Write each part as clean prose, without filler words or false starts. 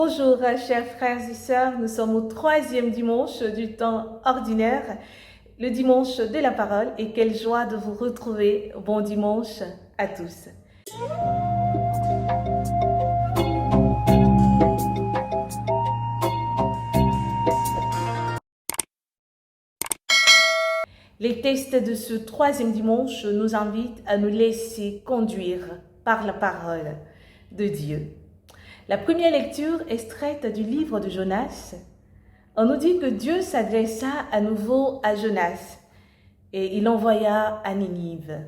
Bonjour chers frères et sœurs, nous sommes au troisième dimanche du temps ordinaire, le dimanche de la parole, et quelle joie de vous retrouver. Bon dimanche à tous. Les textes de ce troisième dimanche nous invitent à nous laisser conduire par la parole de Dieu. La première lecture extraite du livre de Jonas. On nous dit que Dieu s'adressa à nouveau à Jonas et il l'envoya à Ninive.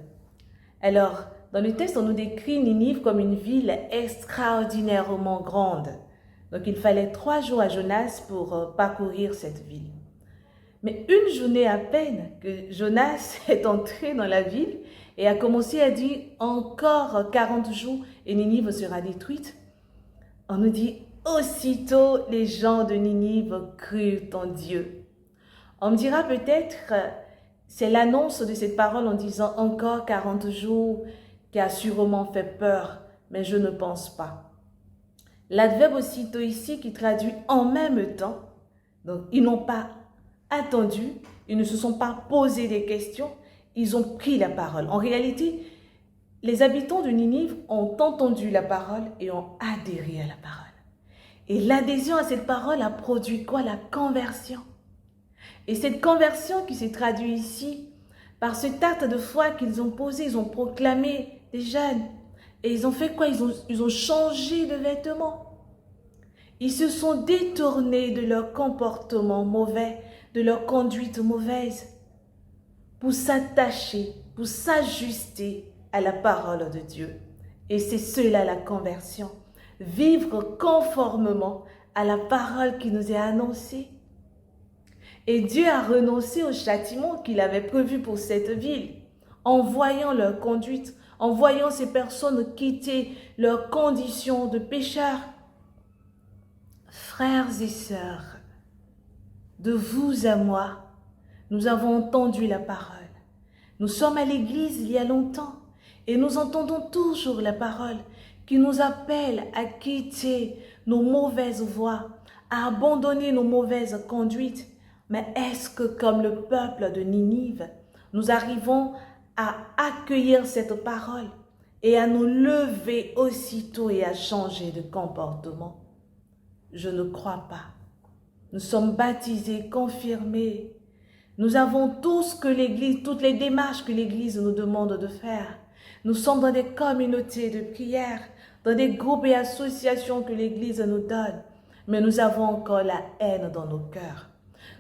Alors, dans le texte, on nous décrit Ninive comme une ville extraordinairement grande. Donc, il fallait 3 jours à Jonas pour parcourir cette ville. Mais une journée à peine que Jonas est entré dans la ville et a commencé à dire encore 40 jours et Ninive sera détruite, on nous dit aussitôt les gens de Ninive crurent en Dieu. On me dira peut-être, c'est l'annonce de cette parole en disant encore 40 jours qui a sûrement fait peur, mais je ne pense pas. L'adverbe aussitôt ici qui traduit en même temps, donc ils n'ont pas attendu, ils ne se sont pas posé des questions, ils ont pris la parole. En réalité, les habitants de Ninive ont entendu la parole et ont adhéré à la parole. Et l'adhésion à cette parole a produit quoi? La conversion. Et cette conversion qui s'est traduite ici par cet acte de foi qu'ils ont posé, ils ont proclamé des jeûnes. Et ils ont fait quoi? Ils ont changé de vêtements. Ils se sont détournés de leur comportement mauvais, de leur conduite mauvaise, pour s'attacher, pour s'ajuster à la parole de Dieu. Et c'est cela la conversion. Vivre conformément à la parole qui nous est annoncée. Et Dieu a renoncé au châtiment qu'il avait prévu pour cette ville, en voyant leur conduite, en voyant ces personnes quitter leurs conditions de pécheurs. Frères et sœurs, de vous à moi, nous avons entendu la parole. Nous sommes à l'église il y a longtemps et nous entendons toujours la parole qui nous appelle à quitter nos mauvaises voies, à abandonner nos mauvaises conduites. Mais est-ce que comme le peuple de Ninive, nous arrivons à accueillir cette parole et à nous lever aussitôt et à changer de comportement? Je ne crois pas. Nous sommes baptisés, confirmés. Nous avons tout ce que l'Église, toutes les démarches que l'Église nous demande de faire. Nous sommes dans des communautés de prière, dans des groupes et associations que l'Église nous donne. Mais nous avons encore la haine dans nos cœurs.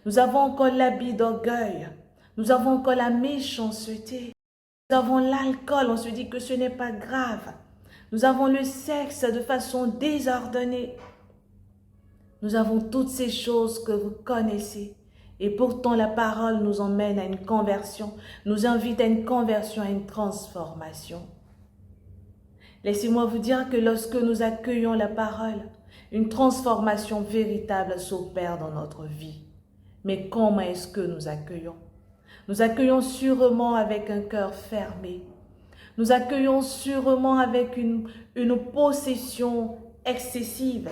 Nous avons encore l'habit d'orgueil. Nous avons encore la méchanceté. Nous avons l'alcool, on se dit que ce n'est pas grave. Nous avons le sexe de façon désordonnée. Nous avons toutes ces choses que vous connaissez. Et pourtant, la parole nous emmène à une conversion, nous invite à une conversion, à une transformation. Laissez-moi vous dire que lorsque nous accueillons la parole, une transformation véritable s'opère dans notre vie. Mais comment est-ce que nous accueillons? Nous accueillons sûrement avec un cœur fermé. Nous accueillons sûrement avec une possession excessive.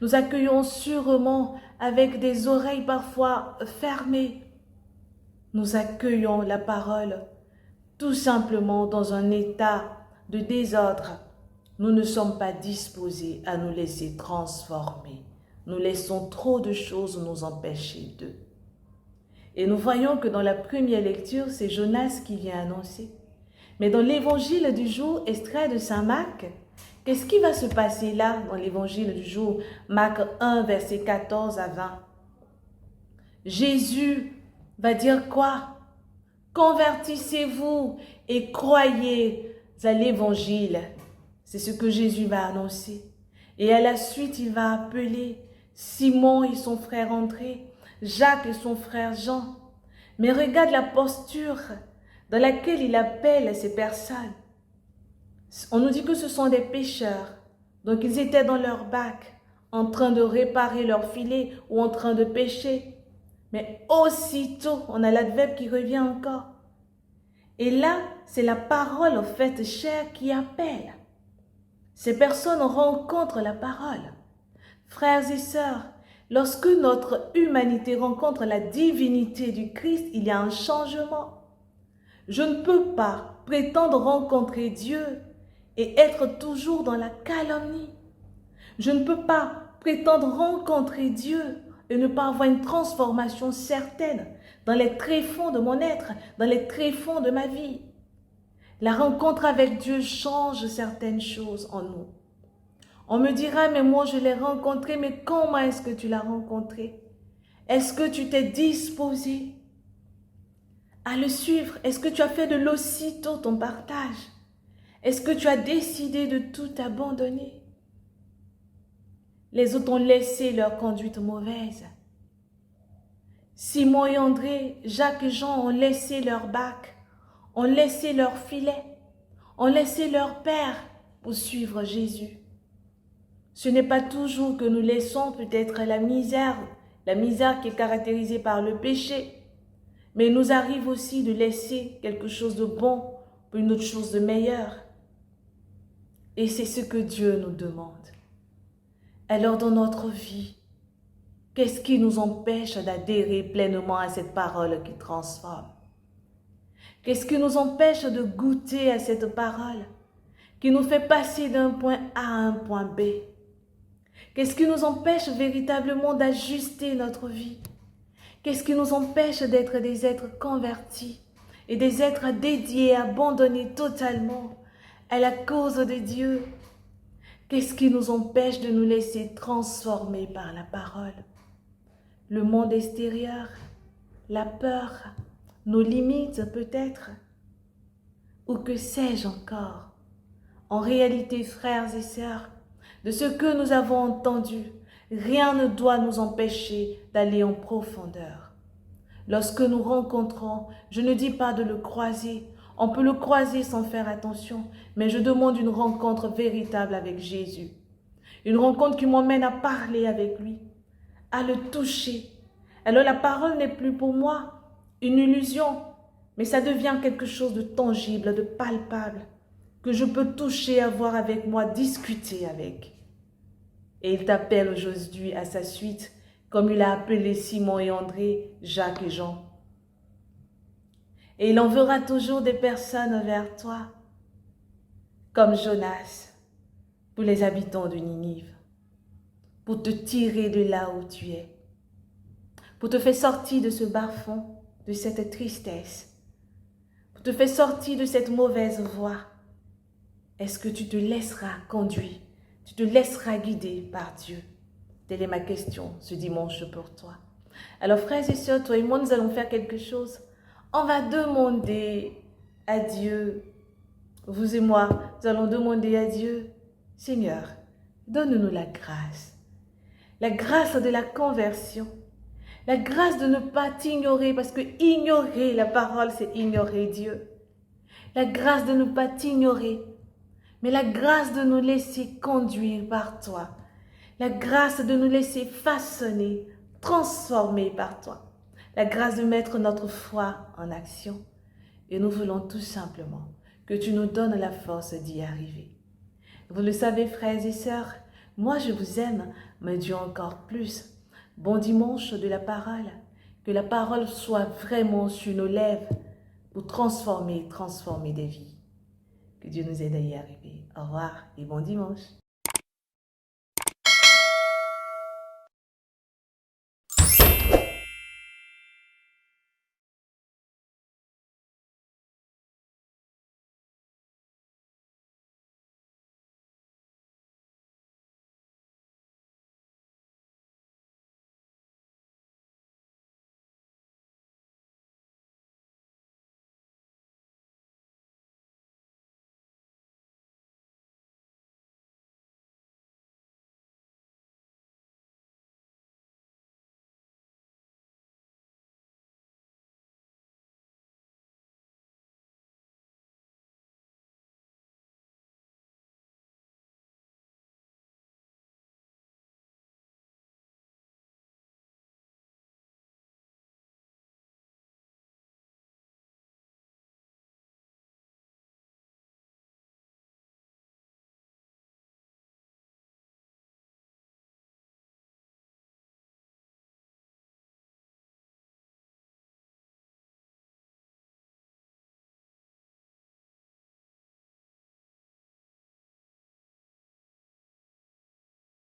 Nous accueillons sûrement avec des oreilles parfois fermées. Nous accueillons la parole tout simplement dans un état de désordre. Nous ne sommes pas disposés à nous laisser transformer. Nous laissons trop de choses nous empêcher d'eux. Et nous voyons que dans la première lecture, c'est Jonas qui vient annoncer. Mais dans l'évangile du jour, extrait de Saint Marc, qu'est-ce qui va se passer là dans l'évangile du jour? Marc 1, verset 14 à 20. Jésus va dire quoi? Convertissez-vous et croyez à l'évangile. C'est ce que Jésus va annoncer. Et à la suite, il va appeler Simon et son frère André, Jacques et son frère Jean. Mais regarde la posture dans laquelle il appelle ces personnes. On nous dit que ce sont des pêcheurs. Donc ils étaient dans leur bac, en train de réparer leur filet ou en train de pêcher. Mais aussitôt, on a l'adverbe qui revient encore. Et là, c'est la parole faite chair qui appelle. Ces personnes rencontrent la parole. Frères et sœurs, lorsque notre humanité rencontre la divinité du Christ, il y a un changement. Je ne peux pas prétendre rencontrer Dieu et être toujours dans la calomnie. Je ne peux pas prétendre rencontrer Dieu et ne pas avoir une transformation certaine dans les tréfonds de mon être, dans les tréfonds de ma vie. La rencontre avec Dieu change certaines choses en nous. On me dira, mais moi je l'ai rencontré, mais comment est-ce que tu l'as rencontré? Est-ce que tu t'es disposé à le suivre? Est-ce que tu as fait de l'aussitôt ton partage? Est-ce que tu as décidé de tout abandonner? Les autres ont laissé leur conduite mauvaise. Simon et André, Jacques et Jean ont laissé leur bac, ont laissé leur filet, ont laissé leur père pour suivre Jésus. Ce n'est pas toujours que nous laissons peut-être la misère qui est caractérisée par le péché, mais il nous arrive aussi de laisser quelque chose de bon pour une autre chose de meilleure. Et c'est ce que Dieu nous demande. Alors dans notre vie, qu'est-ce qui nous empêche d'adhérer pleinement à cette parole qui transforme? Qu'est-ce qui nous empêche de goûter à cette parole qui nous fait passer d'un point A à un point B? Qu'est-ce qui nous empêche véritablement d'ajuster notre vie? Qu'est-ce qui nous empêche d'être des êtres convertis et des êtres dédiés, abandonnés totalement à la cause de Dieu? Qu'est-ce qui nous empêche de nous laisser transformer par la parole? Le monde extérieur, la peur, nos limites peut-être, ou que sais-je encore? En réalité, frères et sœurs, de ce que nous avons entendu, rien ne doit nous empêcher d'aller en profondeur. Lorsque nous rencontrons, je ne dis pas de le croiser, on peut le croiser sans faire attention, mais je demande une rencontre véritable avec Jésus. Une rencontre qui m'emmène à parler avec lui, à le toucher. Alors la parole n'est plus pour moi une illusion, mais ça devient quelque chose de tangible, de palpable, que je peux toucher, avoir avec moi, discuter avec. Et il t'appelle aujourd'hui à sa suite, comme il a appelé Simon et André, Jacques et Jean. Et il enverra toujours des personnes vers toi, comme Jonas, pour les habitants de Ninive, pour te tirer de là où tu es, pour te faire sortir de ce bas-fond, de cette tristesse, pour te faire sortir de cette mauvaise voie. Est-ce que tu te laisseras conduire, tu te laisseras guider par Dieu? Telle est ma question ce dimanche pour toi. Alors frères et sœurs, toi et moi, nous allons faire quelque chose. On va demander à Dieu, vous et moi, nous allons demander à Dieu, Seigneur, donne-nous la grâce de la conversion, la grâce de ne pas t'ignorer, parce que ignorer la parole, c'est ignorer Dieu. La grâce de ne pas t'ignorer, mais la grâce de nous laisser conduire par toi. La grâce de nous laisser façonner, transformer par toi. La grâce de mettre notre foi en action. Et nous voulons tout simplement que tu nous donnes la force d'y arriver. Vous le savez, frères et sœurs, moi je vous aime, mais Dieu encore plus. Bon dimanche de la parole. Que la parole soit vraiment sur nos lèvres pour transformer des vies. Que Dieu nous aide à y arriver. Au revoir et bon dimanche.